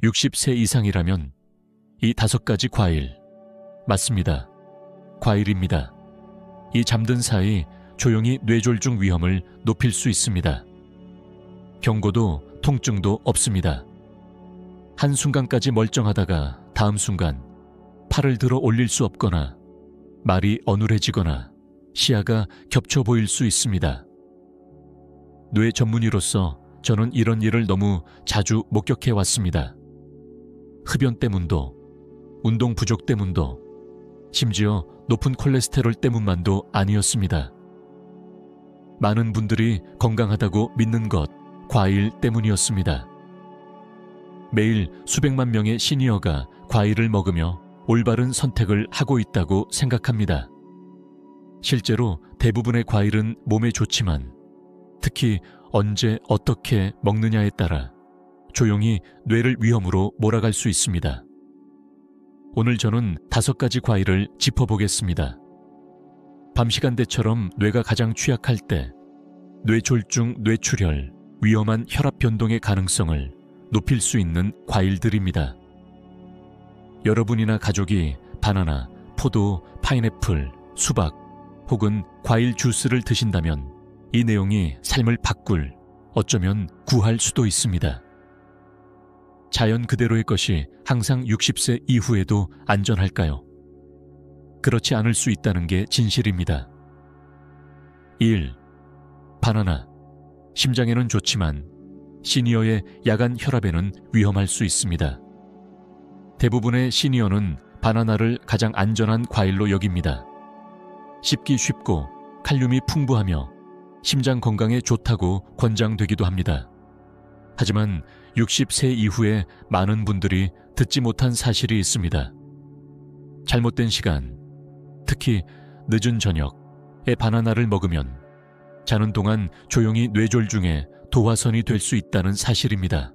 60세 이상이라면 이 5가지 과일, 맞습니다. 과일입니다. 이 잠든 사이 조용히 뇌졸중 위험을 높일 수 있습니다. 경고도 통증도 없습니다. 한순간까지 멀쩡하다가 다음 순간 팔을 들어 올릴 수 없거나 말이 어눌해지거나 시야가 겹쳐 보일 수 있습니다. 뇌 전문의로서 저는 이런 일을 너무 자주 목격해 왔습니다. 흡연 때문도, 운동 부족 때문도, 심지어 높은 콜레스테롤 때문만도 아니었습니다. 많은 분들이 건강하다고 믿는 것, 과일 때문이었습니다. 매일 수백만 명의 시니어가 과일을 먹으며 올바른 선택을 하고 있다고 생각합니다. 실제로 대부분의 과일은 몸에 좋지만 특히 언제 어떻게 먹느냐에 따라 조용히 뇌를 위험으로 몰아갈 수 있습니다. 오늘 저는 5가지 과일을 짚어보겠습니다. 밤시간대처럼 뇌가 가장 취약할 때 뇌졸중, 뇌출혈, 위험한 혈압 변동의 가능성을 높일 수 있는 과일들입니다. 여러분이나 가족이 바나나, 포도, 파인애플, 수박 혹은 과일 주스를 드신다면 이 내용이 삶을 바꿀, 어쩌면 구할 수도 있습니다. 자연 그대로의 것이 항상 60세 이후에도 안전할까요? 그렇지 않을 수 있다는 게 진실입니다. 1. 바나나. 심장에는 좋지만 시니어의 야간 혈압에는 위험할 수 있습니다. 대부분의 시니어는 바나나를 가장 안전한 과일로 여깁니다. 씹기 쉽고 칼륨이 풍부하며 심장 건강에 좋다고 권장되기도 합니다. 하지만 60세 이후에 많은 분들이 듣지 못한 사실이 있습니다. 잘못된 시간, 특히 늦은 저녁에 바나나를 먹으면 자는 동안 조용히 뇌졸중에 도화선이 될 수 있다는 사실입니다.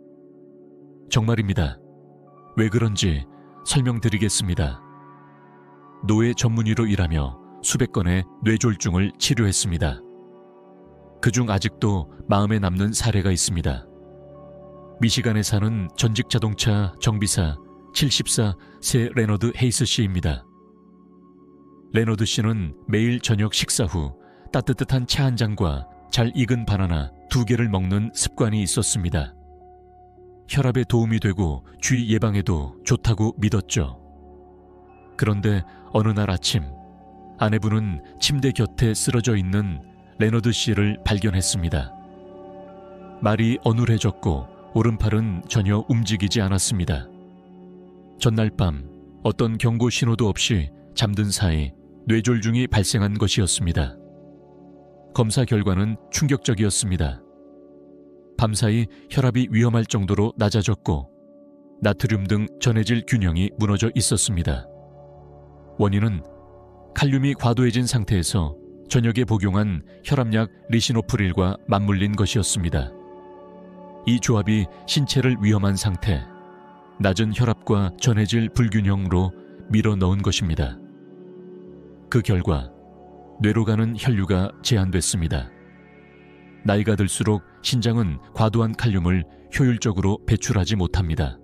정말입니다. 왜 그런지 설명드리겠습니다. 노예 전문의로 일하며 수백 건의 뇌졸중을 치료했습니다. 그중 아직도 마음에 남는 사례가 있습니다. 미시간에 사는 전직 자동차 정비사 74세 레너드 헤이스 씨입니다. 레너드 씨는 매일 저녁 식사 후 따뜻한 차 한 잔과 잘 익은 바나나 2개를 먹는 습관이 있었습니다. 혈압에 도움이 되고 쥐 예방에도 좋다고 믿었죠. 그런데 어느 날 아침 아내분은 침대 곁에 쓰러져 있는 레너드 씨를 발견했습니다. 말이 어눌해졌고 오른팔은 전혀 움직이지 않았습니다. 전날 밤 어떤 경고 신호도 없이 잠든 사이 뇌졸중이 발생한 것이었습니다. 검사 결과는 충격적이었습니다. 밤사이 혈압이 위험할 정도로 낮아졌고 나트륨 등 전해질 균형이 무너져 있었습니다. 원인은 칼륨이 과도해진 상태에서 저녁에 복용한 혈압약 리시노프릴과 맞물린 것이었습니다. 이 조합이 신체를 위험한 상태, 낮은 혈압과 전해질 불균형으로 밀어넣은 것입니다. 그 결과 뇌로 가는 혈류가 제한됐습니다. 나이가 들수록 신장은 과도한 칼륨을 효율적으로 배출하지 못합니다.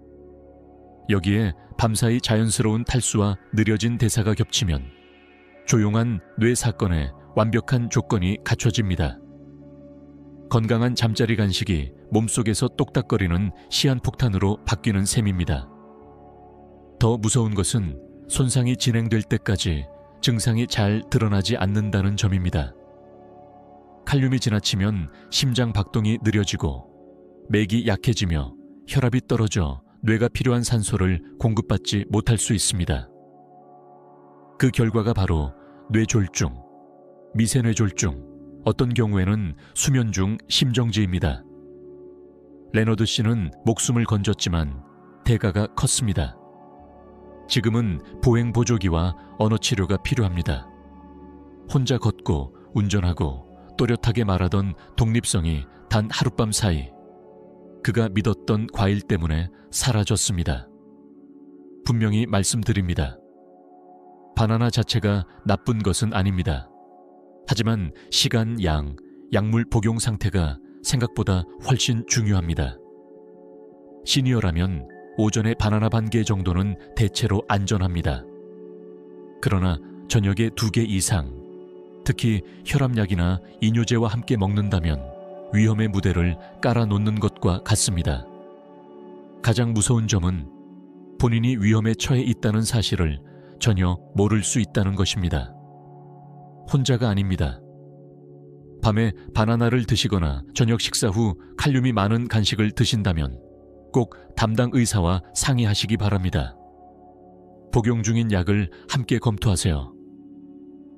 여기에 밤사이 자연스러운 탈수와 느려진 대사가 겹치면 조용한 뇌 사건에 완벽한 조건이 갖춰집니다. 건강한 잠자리 간식이 몸속에서 똑딱거리는 시한폭탄으로 바뀌는 셈입니다. 더 무서운 것은 손상이 진행될 때까지 증상이 잘 드러나지 않는다는 점입니다. 칼륨이 지나치면 심장 박동이 느려지고 맥이 약해지며 혈압이 떨어져 뇌가 필요한 산소를 공급받지 못할 수 있습니다. 그 결과가 바로 뇌졸중, 미세뇌졸중, 어떤 경우에는 수면 중 심정지입니다. 레너드 씨는 목숨을 건졌지만 대가가 컸습니다. 지금은 보행보조기와 언어치료가 필요합니다. 혼자 걷고 운전하고 또렷하게 말하던 독립성이 단 하룻밤 사이 그가 믿었던 과일 때문에 사라졌습니다. 분명히 말씀드립니다. 바나나 자체가 나쁜 것은 아닙니다. 하지만 시간, 양, 약물 복용 상태가 생각보다 훨씬 중요합니다. 시니어라면 오전에 바나나 반 개 정도는 대체로 안전합니다. 그러나 저녁에 2개 이상, 특히 혈압약이나 이뇨제와 함께 먹는다면 위험의 무대를 깔아놓는 것과 같습니다. 가장 무서운 점은 본인이 위험에 처해 있다는 사실을 전혀 모를 수 있다는 것입니다. 혼자가 아닙니다. 밤에 바나나를 드시거나 저녁 식사 후 칼륨이 많은 간식을 드신다면 꼭 담당 의사와 상의하시기 바랍니다. 복용 중인 약을 함께 검토하세요.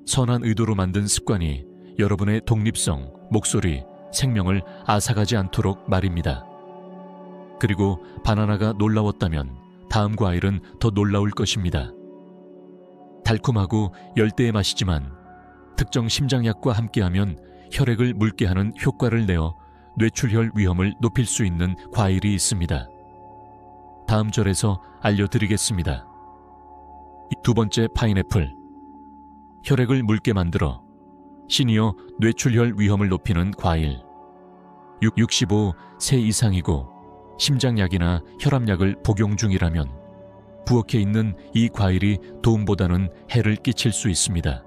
선한 의도로 만든 습관이 여러분의 독립성, 목소리, 생명을 앗아가지 않도록 말입니다. 그리고 바나나가 놀라웠다면 다음 과일은 더 놀라울 것입니다. 달콤하고 열대의 맛이지만 특정 심장약과 함께하면 혈액을 묽게 하는 효과를 내어 뇌출혈 위험을 높일 수 있는 과일이 있습니다. 다음 절에서 알려드리겠습니다. 2번째, 파인애플. 혈액을 묽게 만들어 시니어 뇌출혈 위험을 높이는 과일. 65세 이상이고 심장약이나 혈압약을 복용 중이라면 부엌에 있는 이 과일이 도움보다는 해를 끼칠 수 있습니다.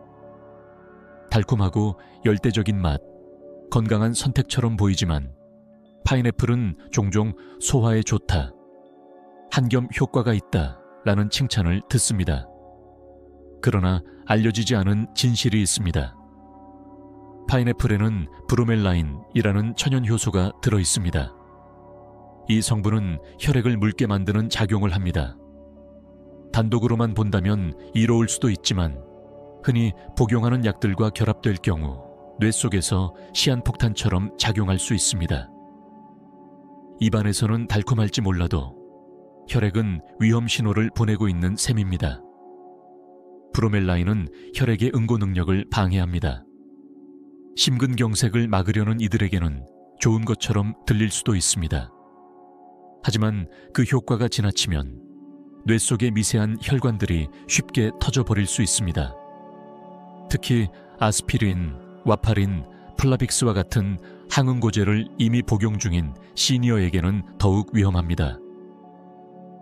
달콤하고 열대적인 맛, 건강한 선택처럼 보이지만 파인애플은 종종 소화에 좋다, 한겸 효과가 있다 라는 칭찬을 듣습니다. 그러나 알려지지 않은 진실이 있습니다. 파인애플에는 브로멜라인이라는 천연 효소가 들어있습니다. 이 성분은 혈액을 묽게 만드는 작용을 합니다. 단독으로만 본다면 이로울 수도 있지만 흔히 복용하는 약들과 결합될 경우 뇌 속에서 시한폭탄처럼 작용할 수 있습니다. 입안에서는 달콤할지 몰라도 혈액은 위험 신호를 보내고 있는 셈입니다. 브로멜라인은 혈액의 응고 능력을 방해합니다. 심근경색을 막으려는 이들에게는 좋은 것처럼 들릴 수도 있습니다. 하지만 그 효과가 지나치면 뇌 속의 미세한 혈관들이 쉽게 터져버릴 수 있습니다. 특히 아스피린, 와파린, 플라빅스와 같은 항응고제를 이미 복용 중인 시니어에게는 더욱 위험합니다.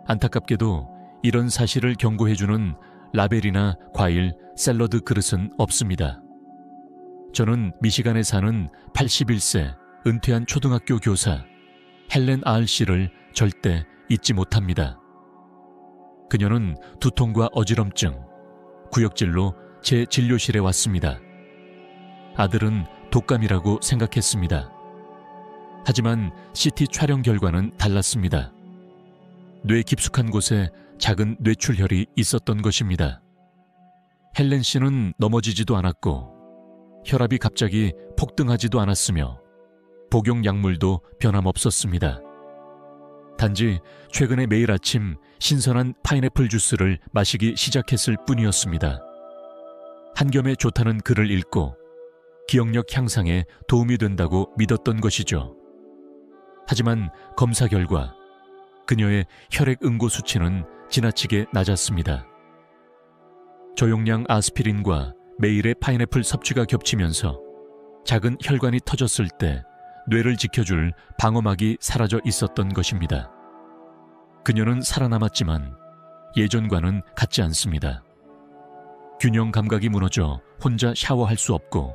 안타깝게도 이런 사실을 경고해주는 라벨이나 과일, 샐러드 그릇은 없습니다. 저는 미시간에 사는 81세 은퇴한 초등학교 교사 헬렌 아을씨를 절대 잊지 못합니다. 그녀는 두통과 어지럼증, 구역질로 제 진료실에 왔습니다. 아들은 독감이라고 생각했습니다. 하지만 CT 촬영 결과는 달랐습니다. 뇌 깊숙한 곳에 작은 뇌출혈이 있었던 것입니다. 헬렌 씨는 넘어지지도 않았고 혈압이 갑자기 폭등하지도 않았으며 복용 약물도 변함없었습니다. 단지 최근에 매일 아침 신선한 파인애플 주스를 마시기 시작했을 뿐이었습니다. 한겸에 좋다는 글을 읽고 기억력 향상에 도움이 된다고 믿었던 것이죠. 하지만 검사 결과 그녀의 혈액 응고 수치는 지나치게 낮았습니다. 저용량 아스피린과 매일의 파인애플 섭취가 겹치면서 작은 혈관이 터졌을 때 뇌를 지켜줄 방어막이 사라져 있었던 것입니다. 그녀는 살아남았지만 예전과는 같지 않습니다. 균형 감각이 무너져 혼자 샤워할 수 없고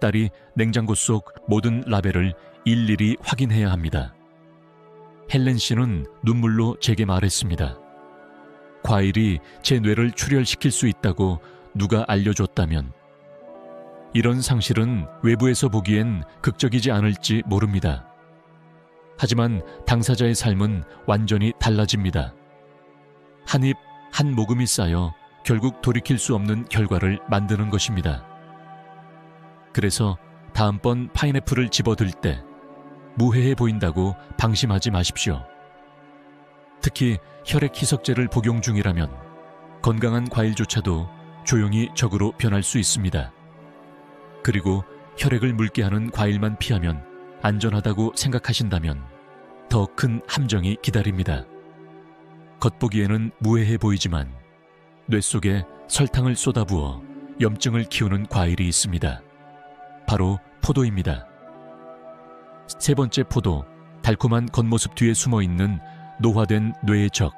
딸이 냉장고 속 모든 라벨을 일일이 확인해야 합니다. 헬렌 씨는 눈물로 제게 말했습니다. 과일이 제 뇌를 출혈시킬 수 있다고 누가 알려줬다면. 이런 상실은 외부에서 보기엔 극적이지 않을지 모릅니다. 하지만 당사자의 삶은 완전히 달라집니다. 한 입, 한 모금이 쌓여 결국 돌이킬 수 없는 결과를 만드는 것입니다. 그래서 다음번 파인애플을 집어들 때 무해해 보인다고 방심하지 마십시오. 특히 혈액 희석제를 복용 중이라면 건강한 과일조차도 조용히 적으로 변할 수 있습니다. 그리고 혈액을 묽게 하는 과일만 피하면 안전하다고 생각하신다면 더 큰 함정이 기다립니다. 겉보기에는 무해해 보이지만 뇌 속에 설탕을 쏟아부어 염증을 키우는 과일이 있습니다. 바로 포도입니다. 세 번째 포도, 달콤한 겉모습 뒤에 숨어있는 노화된 뇌의 적.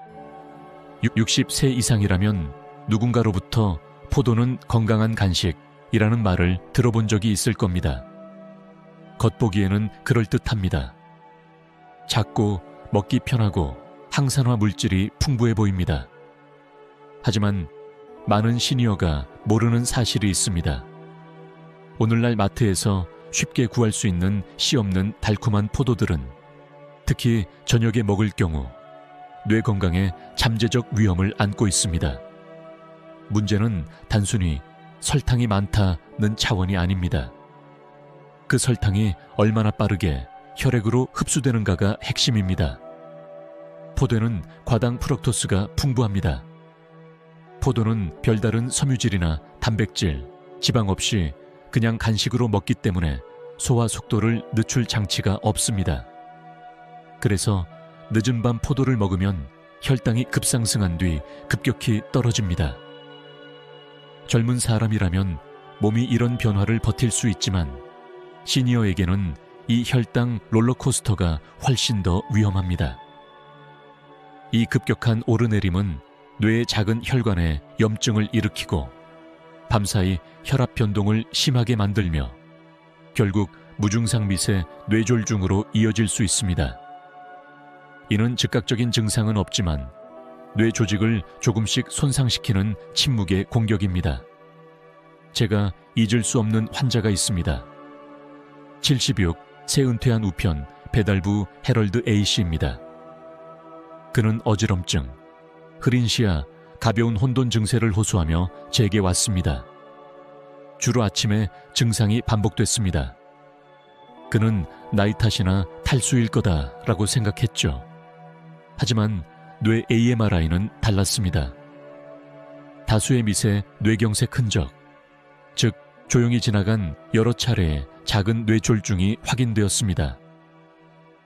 60세 이상이라면 누군가로부터 포도는 건강한 간식이라는 말을 들어본 적이 있을 겁니다. 겉보기에는 그럴듯합니다. 작고 먹기 편하고 항산화 물질이 풍부해 보입니다. 하지만 많은 시니어가 모르는 사실이 있습니다. 오늘날 마트에서 쉽게 구할 수 있는 씨 없는 달콤한 포도들은 특히 저녁에 먹을 경우 뇌 건강에 잠재적 위험을 안고 있습니다. 문제는 단순히 설탕이 많다는 차원이 아닙니다. 그 설탕이 얼마나 빠르게 혈액으로 흡수되는가가 핵심입니다. 포도에는 과당 프럭토스가 풍부합니다. 포도는 별다른 섬유질이나 단백질, 지방 없이 그냥 간식으로 먹기 때문에 소화 속도를 늦출 장치가 없습니다. 그래서 늦은 밤 포도를 먹으면 혈당이 급상승한 뒤 급격히 떨어집니다. 젊은 사람이라면 몸이 이런 변화를 버틸 수 있지만 시니어에게는 이 혈당 롤러코스터가 훨씬 더 위험합니다. 이 급격한 오르내림은 뇌의 작은 혈관에 염증을 일으키고 밤사이 혈압 변동을 심하게 만들며 결국 무증상 미세 뇌졸중으로 이어질 수 있습니다. 이는 즉각적인 증상은 없지만 뇌 조직을 조금씩 손상시키는 침묵의 공격입니다. 제가 잊을 수 없는 환자가 있습니다. 76, 새 은퇴한 우편 배달부 해럴드 A씨입니다. 그는 어지럼증, 흐린 시야, 가벼운 혼돈 증세를 호소하며 제게 왔습니다. 주로 아침에 증상이 반복됐습니다. 그는 나이 탓이나 탈수일 거다라고 생각했죠. 하지만 뇌 AMRI는 달랐습니다. 다수의 미세 뇌경색 흔적, 즉 조용히 지나간 여러 차례의 작은 뇌졸중이 확인되었습니다.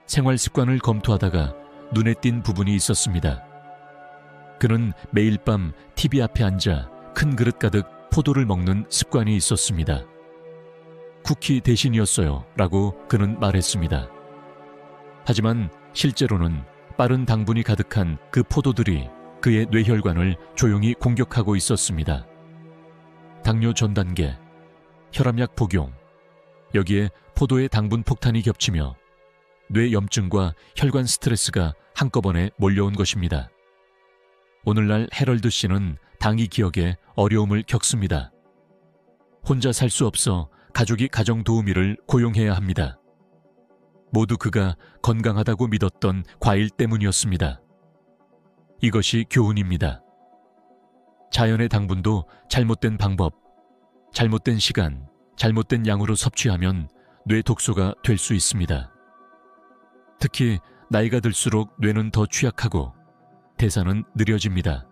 생활 습관을 검토하다가 눈에 띈 부분이 있었습니다. 그는 매일 밤 TV 앞에 앉아 큰 그릇 가득 포도를 먹는 습관이 있었습니다. 쿠키 대신이었어요 라고 그는 말했습니다. 하지만 실제로는 빠른 당분이 가득한 그 포도들이 그의 뇌혈관을 조용히 공격하고 있었습니다. 당뇨 전 단계, 혈압약 복용, 여기에 포도의 당분 폭탄이 겹치며 뇌 염증과 혈관 스트레스가 한꺼번에 몰려온 것입니다. 오늘날 해럴드 씨는 당이 기억에 어려움을 겪습니다. 혼자 살 수 없어 가족이 가정도우미를 고용해야 합니다. 모두 그가 건강하다고 믿었던 과일 때문이었습니다. 이것이 교훈입니다. 자연의 당분도 잘못된 방법, 잘못된 시간, 잘못된 양으로 섭취하면 뇌 독소가 될 수 있습니다. 특히 나이가 들수록 뇌는 더 취약하고 대사는 느려집니다.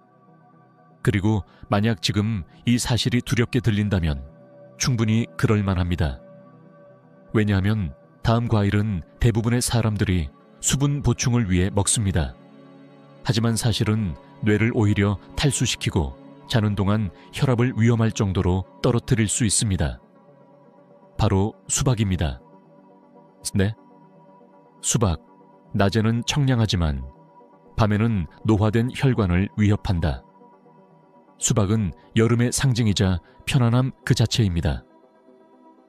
그리고 만약 지금 이 사실이 두렵게 들린다면 충분히 그럴 만합니다. 왜냐하면 다음 과일은 대부분의 사람들이 수분 보충을 위해 먹습니다. 하지만 사실은 뇌를 오히려 탈수시키고 자는 동안 혈압을 위험할 정도로 떨어뜨릴 수 있습니다. 바로 수박입니다. 네? 수박, 낮에는 청량하지만 밤에는 노화된 혈관을 위협한다. 수박은 여름의 상징이자 편안함 그 자체입니다.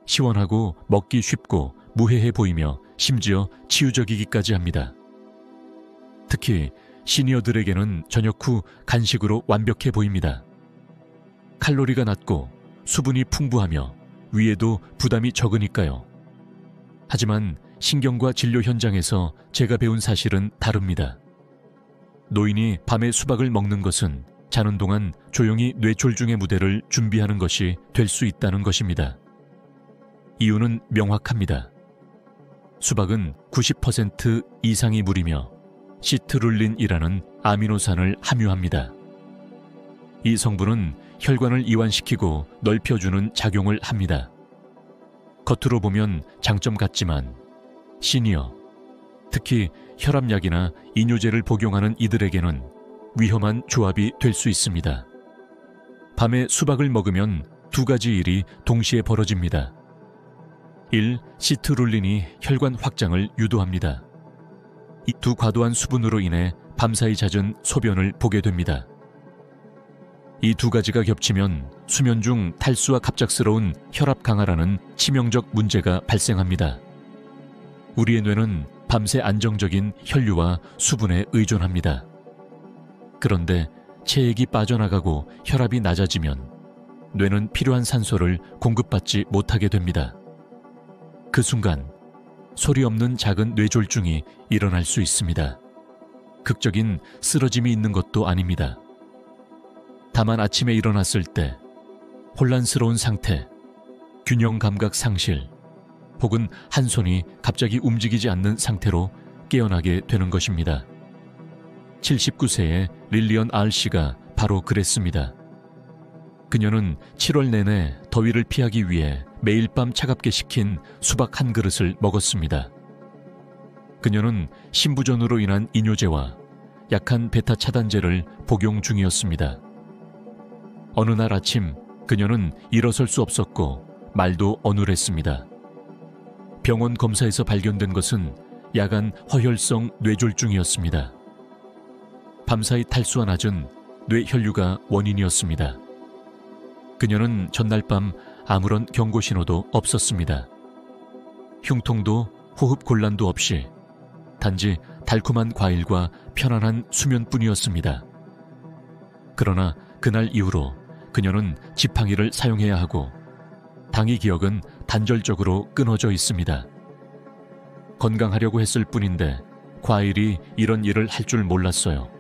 시원하고 먹기 쉽고 무해해 보이며 심지어 치유적이기까지 합니다. 특히 시니어들에게는 저녁 후 간식으로 완벽해 보입니다. 칼로리가 낮고 수분이 풍부하며 위에도 부담이 적으니까요. 하지만 신경과 진료 현장에서 제가 배운 사실은 다릅니다. 노인이 밤에 수박을 먹는 것은 자는 동안 조용히 뇌졸중의 무대를 준비하는 것이 될 수 있다는 것입니다. 이유는 명확합니다. 수박은 90% 이상이 물이며 시트룰린이라는 아미노산을 함유합니다. 이 성분은 혈관을 이완시키고 넓혀주는 작용을 합니다. 겉으로 보면 장점 같지만 시니어, 특히 혈압약이나 이뇨제를 복용하는 이들에게는 위험한 조합이 될 수 있습니다. 밤에 수박을 먹으면 두 가지 일이 동시에 벌어집니다. 1. 시트룰린이 혈관 확장을 유도합니다. 이 두 과도한 수분으로 인해 밤사이 잦은 소변을 보게 됩니다. 이 두 가지가 겹치면 수면 중 탈수와 갑작스러운 혈압 강화라는 치명적 문제가 발생합니다. 우리의 뇌는 밤새 안정적인 혈류와 수분에 의존합니다. 그런데 체액이 빠져나가고 혈압이 낮아지면 뇌는 필요한 산소를 공급받지 못하게 됩니다. 그 순간 소리 없는 작은 뇌졸중이 일어날 수 있습니다. 극적인 쓰러짐이 있는 것도 아닙니다. 다만 아침에 일어났을 때 혼란스러운 상태, 균형 감각 상실, 혹은 한 손이 갑자기 움직이지 않는 상태로 깨어나게 되는 것입니다. 79세의 릴리언 R씨가 바로 그랬습니다. 그녀는 7월 내내 더위를 피하기 위해 매일 밤 차갑게 식힌 수박 한 그릇을 먹었습니다. 그녀는 신부전으로 인한 이뇨제와 약한 베타 차단제를 복용 중이었습니다. 어느 날 아침 그녀는 일어설 수 없었고 말도 어눌했습니다. 병원 검사에서 발견된 것은 야간 허혈성 뇌졸중이었습니다. 밤사이 탈수와 낮은 뇌혈류가 원인이었습니다. 그녀는 전날 밤 아무런 경고 신호도 없었습니다. 흉통도 호흡 곤란도 없이 단지 달콤한 과일과 편안한 수면뿐이었습니다. 그러나 그날 이후로 그녀는 지팡이를 사용해야 하고 당이 기억은 단절적으로 끊어져 있습니다. 건강하려고 했을 뿐인데 과일이 이런 일을 할 줄 몰랐어요.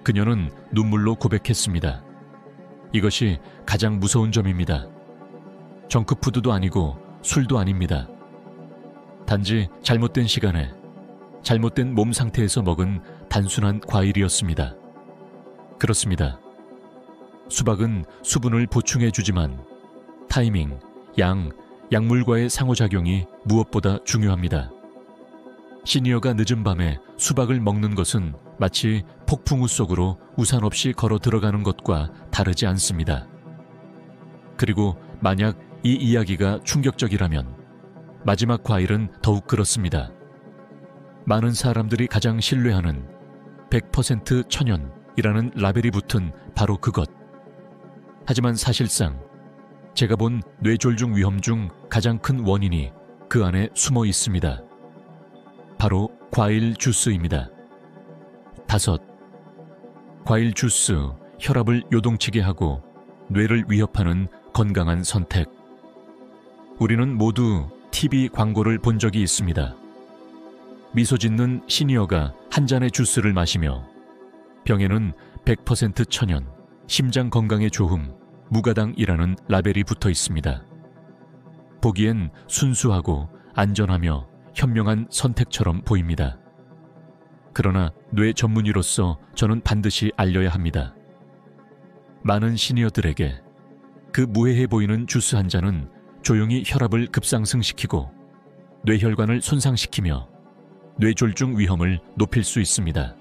그녀는 눈물로 고백했습니다. 이것이 가장 무서운 점입니다. 정크푸드도 아니고 술도 아닙니다. 단지 잘못된 시간에 잘못된 몸 상태에서 먹은 단순한 과일이었습니다. 그렇습니다. 수박은 수분을 보충해 주지만 타이밍, 약물과의 상호작용이 무엇보다 중요합니다. 시니어가 늦은 밤에 수박을 먹는 것은 마치 폭풍우 속으로 우산 없이 걸어 들어가는 것과 다르지 않습니다. 그리고 만약 이 이야기가 충격적이라면 마지막 과일은 더욱 그렇습니다. 많은 사람들이 가장 신뢰하는 100% 천연이라는 라벨이 붙은 바로 그것. 하지만 사실상 제가 본 뇌졸중 위험 중 가장 큰 원인이 그 안에 숨어 있습니다. 바로 과일 주스입니다. 5. 과일 주스, 혈압을 요동치게 하고 뇌를 위협하는 건강한 선택. 우리는 모두 TV 광고를 본 적이 있습니다. 미소 짓는 시니어가 한 잔의 주스를 마시며 병에는 100% 천연, 심장 건강에 좋음, 무가당이라는 라벨이 붙어 있습니다. 보기엔 순수하고 안전하며 현명한 선택처럼 보입니다. 그러나 뇌 전문의로서 저는 반드시 알려야 합니다. 많은 시니어들에게 그 무해해 보이는 주스 한 잔은 조용히 혈압을 급상승시키고 뇌혈관을 손상시키며 뇌졸중 위험을 높일 수 있습니다.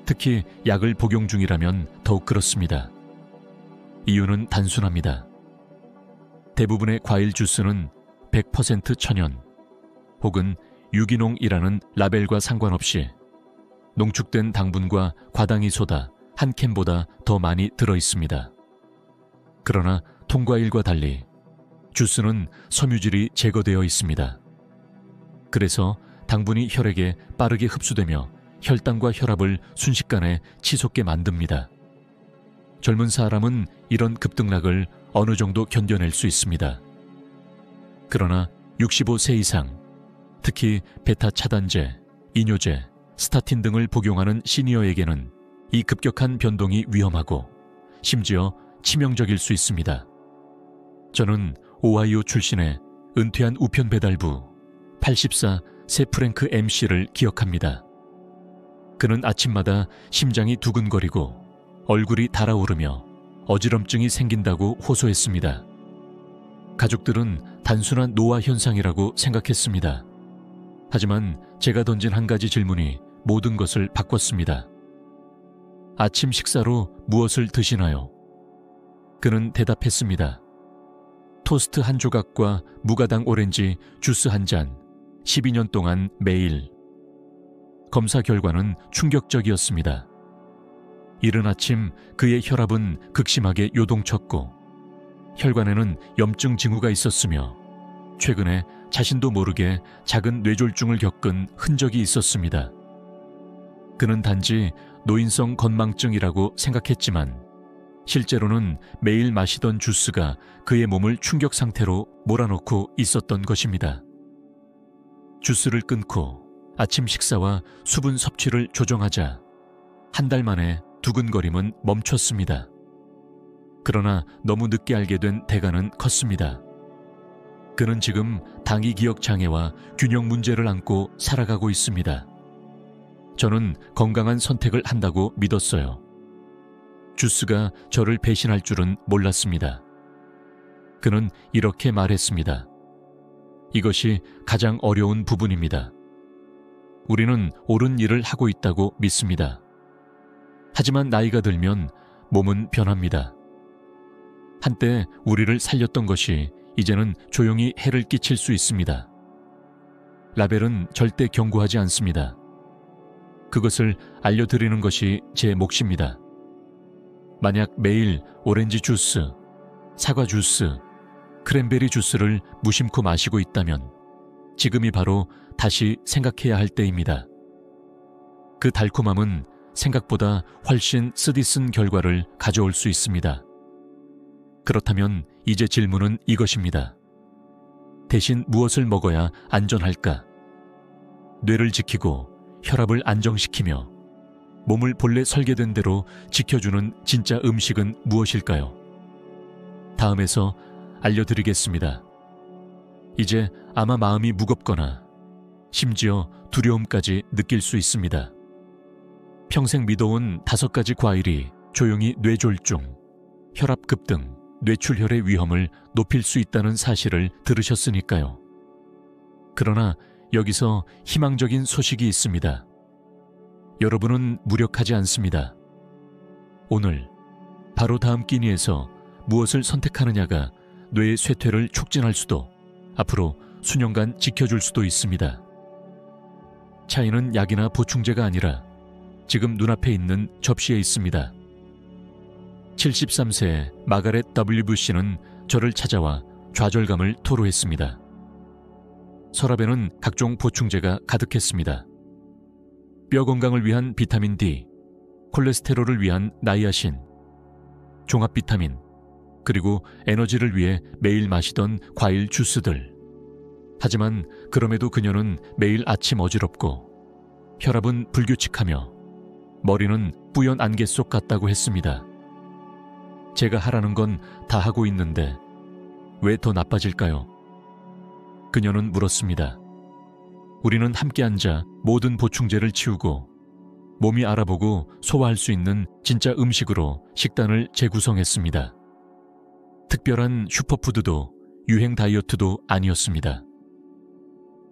특히 약을 복용 중이라면 더욱 그렇습니다. 이유는 단순합니다. 대부분의 과일 주스는 100% 천연 혹은 유기농이라는 라벨과 상관없이 농축된 당분과 과당이 소다 한 캔보다 더 많이 들어 있습니다. 그러나 통과일과 달리 주스는 섬유질이 제거되어 있습니다. 그래서 당분이 혈액에 빠르게 흡수되며 혈당과 혈압을 순식간에 치솟게 만듭니다. 젊은 사람은 이런 급등락을 어느 정도 견뎌낼 수 있습니다. 그러나 65세 이상, 특히 베타 차단제, 이뇨제, 스타틴 등을 복용하는 시니어에게는 이 급격한 변동이 위험하고 심지어 치명적일 수 있습니다. 저는 오하이오 출신의 은퇴한 우편 배달부 84 세 프랭크 MC를 기억합니다. 그는 아침마다 심장이 두근거리고 얼굴이 달아오르며 어지럼증이 생긴다고 호소했습니다. 가족들은 단순한 노화 현상이라고 생각했습니다. 하지만 제가 던진 한 가지 질문이 모든 것을 바꿨습니다. 아침 식사로 무엇을 드시나요? 그는 대답했습니다. 토스트 한 조각과 무가당 오렌지 주스 한 잔, 12년 동안 매일. 검사 결과는 충격적이었습니다. 이른 아침 그의 혈압은 극심하게 요동쳤고 혈관에는 염증 징후가 있었으며 최근에 자신도 모르게 작은 뇌졸중을 겪은 흔적이 있었습니다. 그는 단지 노인성 건망증이라고 생각했지만 실제로는 매일 마시던 주스가 그의 몸을 충격 상태로 몰아넣고 있었던 것입니다. 주스를 끊고 아침 식사와 수분 섭취를 조정하자 한 달 만에 두근거림은 멈췄습니다. 그러나 너무 늦게 알게 된 대가는 컸습니다. 그는 지금 당위 기억 장애와 균형 문제를 안고 살아가고 있습니다. 저는 건강한 선택을 한다고 믿었어요. 주스가 저를 배신할 줄은 몰랐습니다. 그는 이렇게 말했습니다. 이것이 가장 어려운 부분입니다. 우리는 옳은 일을 하고 있다고 믿습니다. 하지만 나이가 들면 몸은 변합니다. 한때 우리를 살렸던 것이 이제는 조용히 해를 끼칠 수 있습니다. 라벨은 절대 경고하지 않습니다. 그것을 알려드리는 것이 제 몫입니다. 만약 매일 오렌지 주스, 사과 주스, 크랜베리 주스를 무심코 마시고 있다면 지금이 바로 다시 생각해야 할 때입니다. 그 달콤함은 생각보다 훨씬 쓰디쓴 결과를 가져올 수 있습니다. 그렇다면 이제 질문은 이것입니다. 대신 무엇을 먹어야 안전할까? 뇌를 지키고 혈압을 안정시키며 몸을 본래 설계된 대로 지켜주는 진짜 음식은 무엇일까요? 다음에서 알려드리겠습니다. 이제 아마 마음이 무겁거나 심지어 두려움까지 느낄 수 있습니다. 평생 믿어온 5가지 과일이 조용히 뇌졸중, 혈압 급등, 뇌출혈의 위험을 높일 수 있다는 사실을 들으셨으니까요. 그러나 여기서 희망적인 소식이 있습니다. 여러분은 무력하지 않습니다. 오늘 바로 다음 끼니에서 무엇을 선택하느냐가 뇌의 쇠퇴를 촉진할 수도 앞으로 수년간 지켜줄 수도 있습니다. 차이는 약이나 보충제가 아니라 지금 눈앞에 있는 접시에 있습니다. 73세의 마가렛 W. 부시는 저를 찾아와 좌절감을 토로했습니다. 서랍에는 각종 보충제가 가득했습니다. 뼈 건강을 위한 비타민 D, 콜레스테롤을 위한 나이아신, 종합 비타민, 그리고 에너지를 위해 매일 마시던 과일 주스들. 하지만 그럼에도 그녀는 매일 아침 어지럽고 혈압은 불규칙하며 머리는 뿌연 안개 속 같다고 했습니다. 제가 하라는 건 다 하고 있는데 왜 더 나빠질까요? 그녀는 물었습니다. 우리는 함께 앉아 모든 보충제를 치우고 몸이 알아보고 소화할 수 있는 진짜 음식으로 식단을 재구성했습니다. 특별한 슈퍼푸드도 유행 다이어트도 아니었습니다.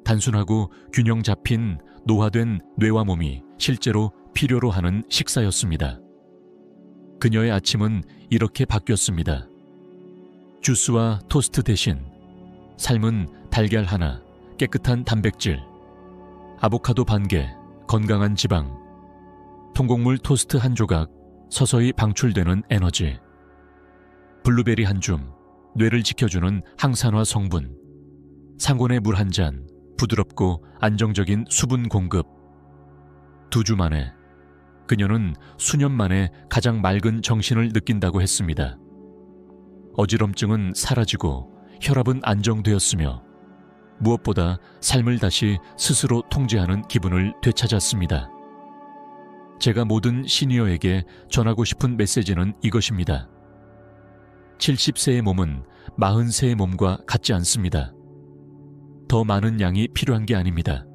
단순하고 균형 잡힌 노화된 뇌와 몸이 실제로 필요로 하는 식사였습니다. 그녀의 아침은 이렇게 바뀌었습니다. 주스와 토스트 대신 삶은 달걀 하나, 깨끗한 단백질, 아보카도 반 개, 건강한 지방, 통곡물 토스트 한 조각, 서서히 방출되는 에너지, 블루베리 한 줌, 뇌를 지켜주는 항산화 성분, 상온의 물 한 잔, 부드럽고 안정적인 수분 공급. 2주 만에 그녀는 수년 만에 가장 맑은 정신을 느낀다고 했습니다. 어지럼증은 사라지고 혈압은 안정되었으며 무엇보다 삶을 다시 스스로 통제하는 기분을 되찾았습니다. 제가 모든 시니어에게 전하고 싶은 메시지는 이것입니다. 70세의 몸은 40세의 몸과 같지 않습니다. 더 많은 양이 필요한 게 아닙니다.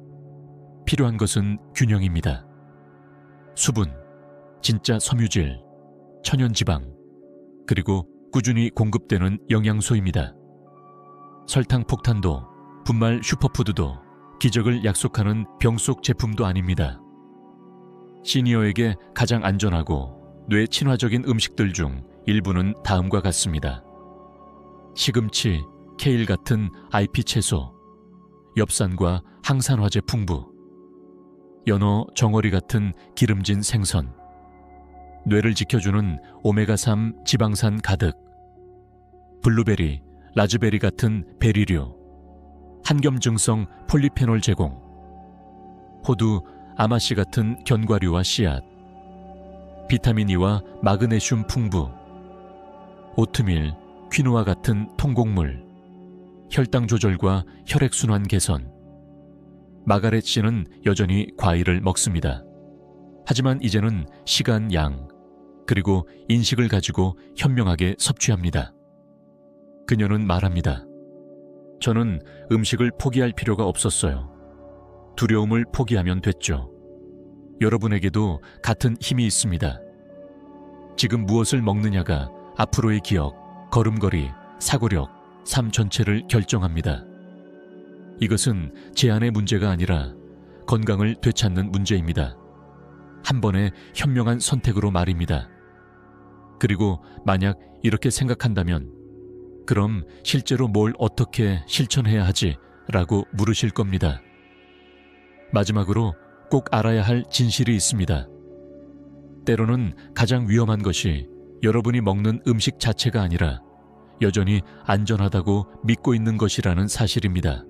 필요한 것은 균형입니다. 수분, 진짜 섬유질, 천연지방, 그리고 꾸준히 공급되는 영양소입니다. 설탕 폭탄도, 분말 슈퍼푸드도 기적을 약속하는 병 속 제품도 아닙니다. 시니어에게 가장 안전하고 뇌 친화적인 음식들 중 일부는 다음과 같습니다. 시금치, 케일 같은 IP 채소, 엽산과 항산화제 풍부, 연어, 정어리 같은 기름진 생선, 뇌를 지켜주는 오메가3 지방산 가득, 블루베리, 라즈베리 같은 베리류, 한겸증성 폴리페놀 제공, 호두, 아마씨 같은 견과류와 씨앗, 비타민 E와 마그네슘 풍부, 오트밀, 퀴노아 같은 통곡물, 혈당 조절과 혈액순환 개선. 마가렛 씨는 여전히 과일을 먹습니다. 하지만 이제는 시간, 양, 그리고 인식을 가지고 현명하게 섭취합니다. 그녀는 말합니다. 저는 음식을 포기할 필요가 없었어요. 두려움을 포기하면 됐죠. 여러분에게도 같은 힘이 있습니다. 지금 무엇을 먹느냐가 앞으로의 기억, 걸음걸이, 사고력, 삶 전체를 결정합니다. 이것은 제한의 문제가 아니라 건강을 되찾는 문제입니다. 한 번의 현명한 선택으로 말입니다. 그리고 만약 이렇게 생각한다면 그럼 실제로 뭘 어떻게 실천해야 하지? 라고 물으실 겁니다. 마지막으로 꼭 알아야 할 진실이 있습니다. 때로는 가장 위험한 것이 여러분이 먹는 음식 자체가 아니라 여전히 안전하다고 믿고 있는 것이라는 사실입니다.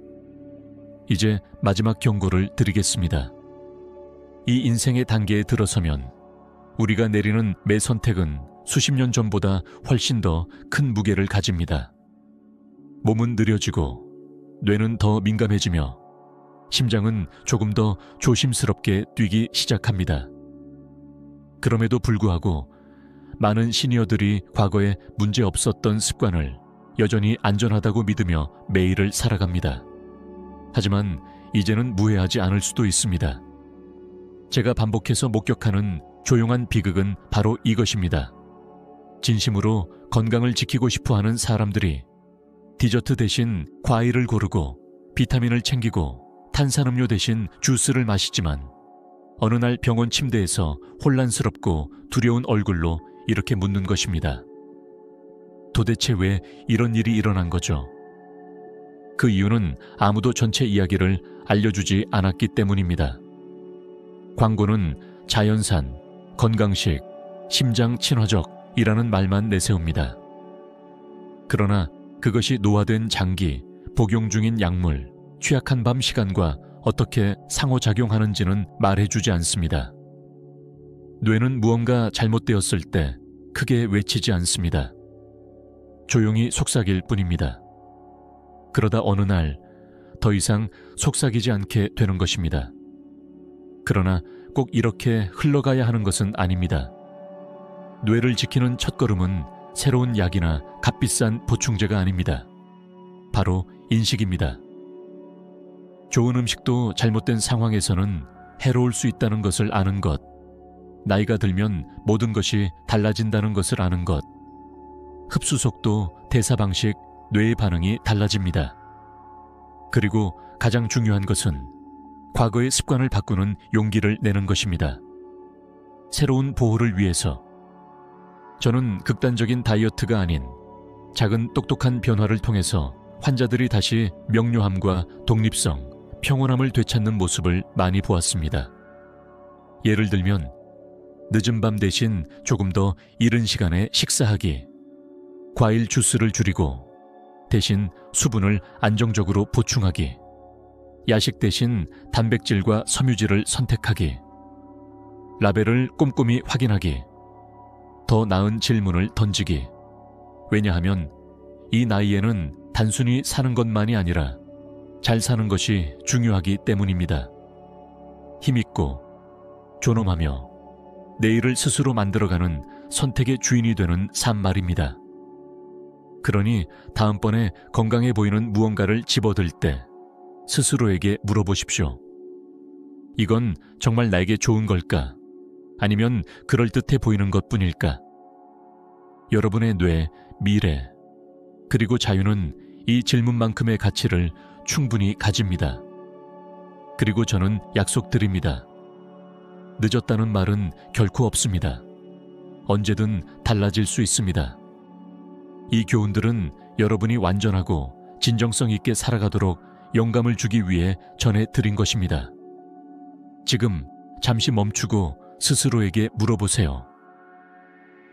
이제 마지막 경고를 드리겠습니다. 이 인생의 단계에 들어서면 우리가 내리는 매 선택은 수십 년 전보다 훨씬 더 큰 무게를 가집니다. 몸은 느려지고 뇌는 더 민감해지며 심장은 조금 더 조심스럽게 뛰기 시작합니다. 그럼에도 불구하고 많은 시니어들이 과거에 문제 없었던 습관을 여전히 안전하다고 믿으며 매일을 살아갑니다. 하지만 이제는 무해하지 않을 수도 있습니다. 제가 반복해서 목격하는 조용한 비극은 바로 이것입니다. 진심으로 건강을 지키고 싶어하는 사람들이 디저트 대신 과일을 고르고 비타민을 챙기고 탄산음료 대신 주스를 마시지만 어느 날 병원 침대에서 혼란스럽고 두려운 얼굴로 이렇게 묻는 것입니다. 도대체 왜 이런 일이 일어난 거죠? 그 이유는 아무도 전체 이야기를 알려주지 않았기 때문입니다. 광고는 자연산, 건강식, 심장 친화적이라는 말만 내세웁니다. 그러나 그것이 노화된 장기, 복용 중인 약물, 취약한 밤 시간과 어떻게 상호작용하는지는 말해주지 않습니다. 뇌는 무언가 잘못되었을 때 크게 외치지 않습니다. 조용히 속삭일 뿐입니다. 그러다 어느 날 더 이상 속삭이지 않게 되는 것입니다. 그러나 꼭 이렇게 흘러가야 하는 것은 아닙니다. 뇌를 지키는 첫걸음은 새로운 약이나 값비싼 보충제가 아닙니다. 바로 인식입니다. 좋은 음식도 잘못된 상황에서는 해로울 수 있다는 것을 아는 것, 나이가 들면 모든 것이 달라진다는 것을 아는 것, 흡수 속도, 대사 방식, 뇌의 반응이 달라집니다. 그리고 가장 중요한 것은 과거의 습관을 바꾸는 용기를 내는 것입니다. 새로운 보호를 위해서. 저는 극단적인 다이어트가 아닌 작은 똑똑한 변화를 통해서 환자들이 다시 명료함과 독립성, 평온함을 되찾는 모습을 많이 보았습니다. 예를 들면 늦은 밤 대신 조금 더 이른 시간에 식사하기, 과일 주스를 줄이고 대신 수분을 안정적으로 보충하기, 야식 대신 단백질과 섬유질을 선택하기, 라벨을 꼼꼼히 확인하기, 더 나은 질문을 던지기. 왜냐하면 이 나이에는 단순히 사는 것만이 아니라 잘 사는 것이 중요하기 때문입니다. 힘있고 존엄하며 내일을 스스로 만들어가는 선택의 주인이 되는 삶 말입니다. 그러니 다음번에 건강해 보이는 무언가를 집어들 때 스스로에게 물어보십시오. 이건 정말 나에게 좋은 걸까? 아니면 그럴듯해 보이는 것뿐일까? 여러분의 뇌, 미래, 그리고 자유는 이 질문만큼의 가치를 충분히 가집니다. 그리고 저는 약속드립니다. 늦었다는 말은 결코 없습니다. 언제든 달라질 수 있습니다. 이 교훈들은 여러분이 완전하고 진정성 있게 살아가도록 영감을 주기 위해 전해드린 것입니다. 지금 잠시 멈추고 스스로에게 물어보세요.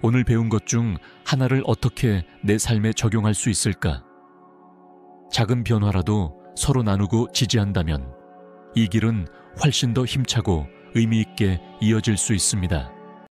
오늘 배운 것 중 하나를 어떻게 내 삶에 적용할 수 있을까? 작은 변화라도 서로 나누고 지지한다면 이 길은 훨씬 더 힘차고 의미 있게 이어질 수 있습니다.